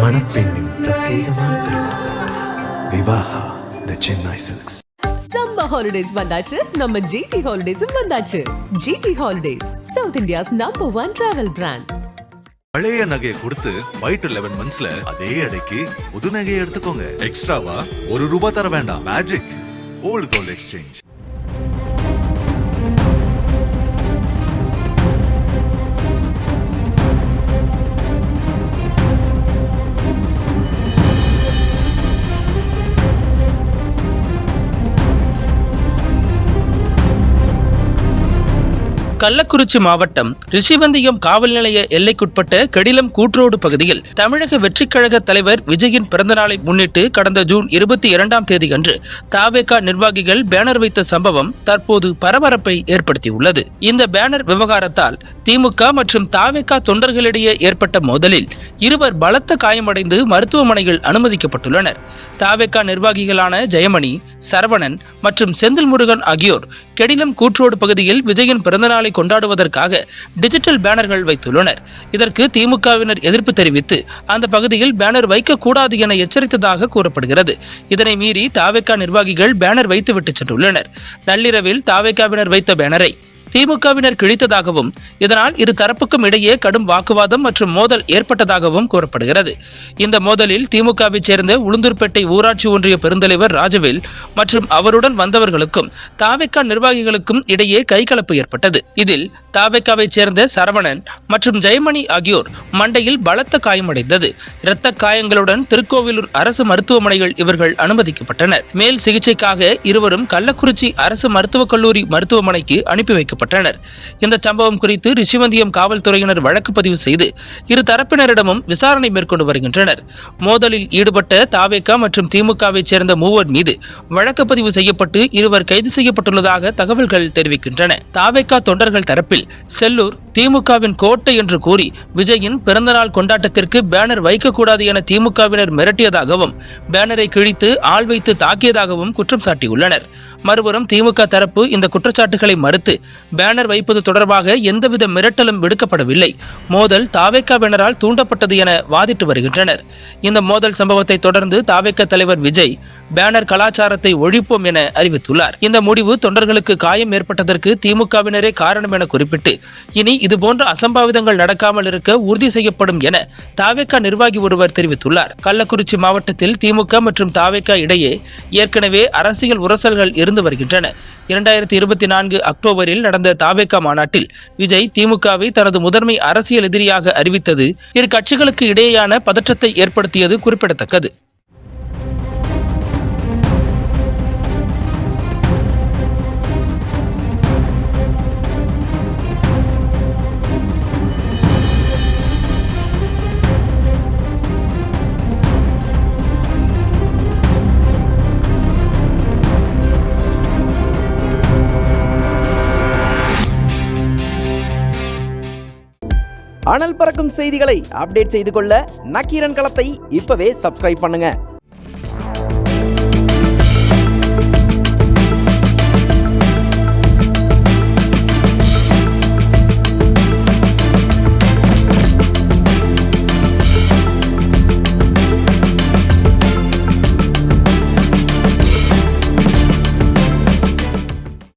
மணப்பெண்ணின் பிரத்யேகமான திருமணம் Vivaha the Chennai Silks. Summer holidays வந்தாச்சு, நம்ம ஜிடி ஹாலிடேஸும் வந்தாச்சு. GT holidays, south India's number 1 travel brand. பழைய நகையை கொடுத்து வைட் 11 மந்த்ஸ்ல அதே அடைக்கு புது நகையை எடுத்துக்கோங்க. எக்ஸ்ட்ராவா ₹1 தர வேண்டாம். Magic old gold exchange. Kallakurichi மாவட்டம் ரிஷிவந்தியம் காவல் நிலைய எல்லைக்குட்பட்ட கெடிலம் கூட்ரோடு பகுதியில் தமிழக வெற்றிக் கழக தலைவர் விஜயின் பிறந்தநாளை முன்னிட்டு கடந்த ஜூன் 22ஆம் தேதி அன்று தாவேகா நிர்வாகிகள் பேனர் வைத்த சம்பவம் தற்போது பரபரப்பை ஏற்படுத்தியுள்ளது. இந்த பேனர் விவகாரத்தால் திமுக மற்றும் தாவேகா தொண்டர்களிடையே ஏற்பட்ட மோதலில் இருவர் பலத்த காயமடைந்து மருத்துவமனையில் அனுமதிக்கப்பட்டுள்ளனர். தாவேகா நிர்வாகிகளான ஜெயமணி, சரவணன் மற்றும் செந்தில் முருகன் ஆகியோர் கெடிலம் கூட்ரோடு பகுதியில் விஜயின் பிறந்தநாளை கொண்டாடுவதற்காக டிஜிட்டல் பேனர்கள் வைத்துள்ளனர். இதற்கு திமுகவினர் எதிர்ப்பு தெரிவித்து அந்த பகுதியில் பேனர் வைக்கக்கூடாது என எச்சரித்ததாக கூறப்படுகிறது. இதனை மீறி தாவேகா நிர்வாகிகள் பேனர் வைத்துவிட்டு சென்றுள்ளனர். நள்ளிரவில் தாவேகாவினர் வைத்த பேனரை திமுகவினர் கிழித்ததாகவும் இதனால் இரு தரப்புக்கும் இடையே கடும் வாக்குவாதம் மற்றும் மோதல் ஏற்பட்டதாகவும் கூறப்படுகிறது. இந்த மோதலில் திமுகவை சேர்ந்த உளுந்தூர்பேட்டை ஊராட்சி ஒன்றிய பெருந்தலைவர் ராஜவேல் மற்றும் அவருடன் வந்தவர்களுக்கும் தாவேகா நிர்வாகிகளுக்கும் இடையே கைகலப்பு ஏற்பட்டது. இதில் தாவேகாவை சேர்ந்த சரவணன் மற்றும் ஜெயமணி ஆகியோர் மண்டையில் பலத்த காயமடைந்தது. இரத்த காயங்களுடன் திருக்கோவிலூர் அரசு மருத்துவமனையில் இவர்கள் அனுமதிக்கப்பட்டனர். மேல் சிகிச்சைக்காக இருவரும் கள்ளக்குறிச்சி அரசு மருத்துவக் கல்லூரி மருத்துவமனைக்கு அனுப்பி வைக்கப்பட்டனர். இந்த சம்பவம் குறித்து ரிஷிவந்தியம் காவல்துறையினர் வழக்கு பதிவு செய்து இரு தரப்பினரிடமும் விசாரணை மேற்கொண்டு வருகின்றனர். மோதலில் ஈடுபட்ட தாவேகா மற்றும் திமுகவை சேர்ந்த மூவர் மீது வழக்கு பதிவு செய்யப்பட்டு இருவர் கைது செய்யப்பட்டுள்ளதாக தகவல்கள் தெரிவிக்கின்றன. தாவேகா தொண்டர்கள் தரப்பில் செல்லூர் திமுகவின் கோட்டை என்று கூறி விஜயின் பிறந்தநாள் கொண்டாட்டத்திற்கு பேனர் வைக்கக்கூடாது என திமுகவினர் மிரட்டியதாகவும் பேனரை கிழித்து ஆள் வைத்து தாக்கியதாகவும் குற்றம் சாட்டியுள்ளனர். மறுபுறம் திமுக தரப்பு இந்த குற்றச்சாட்டுகளை மறுத்து பேனர் வைப்பது தொடர்பாக எந்தவித மிரட்டலும் விடுக்கப்படவில்லை, மோதல் தாவேகாவினரால் தூண்டப்பட்டது என வாதிட்டு வருகின்றனர். இந்த மோதல் சம்பவத்தை தொடர்ந்து தாவேகா தலைவர் விஜய் பேனர் கலாச்சாரத்தை ஒழிப்போம் என அறிவித்துள்ளார். இந்த முடிவு தொண்டர்களுக்கு காயம் ஏற்பட்டதற்கு திமுகவினரே காரணம் என குறிப்பிட்டு இனி இதுபோன்ற அசம்பாவிதங்கள் நடக்காமல் இருக்க உறுதி செய்யப்படும் என தாவேகா நிர்வாகி ஒருவர் தெரிவித்துள்ளார். கள்ளக்குறிச்சி மாவட்டத்தில் திமுக மற்றும் தாவேகா இடையே ஏற்கனவே அரசியல் உரசல்கள் இருந்து வருகின்றன. 2024 அக்டோபரில் நடந்த தாவேகா மாநாட்டில் விஜய் திமுகவை தனது முதன்மை அரசியல் எதிரியாக அறிவித்தது இரு கட்சிகளுக்கு இடையேயான பதற்றத்தை ஏற்படுத்தியது குறிப்பிடத்தக்கது. அனல் பறக்கும் செய்திகளை அப்டேட் செய்து கொள்ள நக்கீரன் களத்தை இப்பவே சப்ஸ்கிரைப் பண்ணுங்க.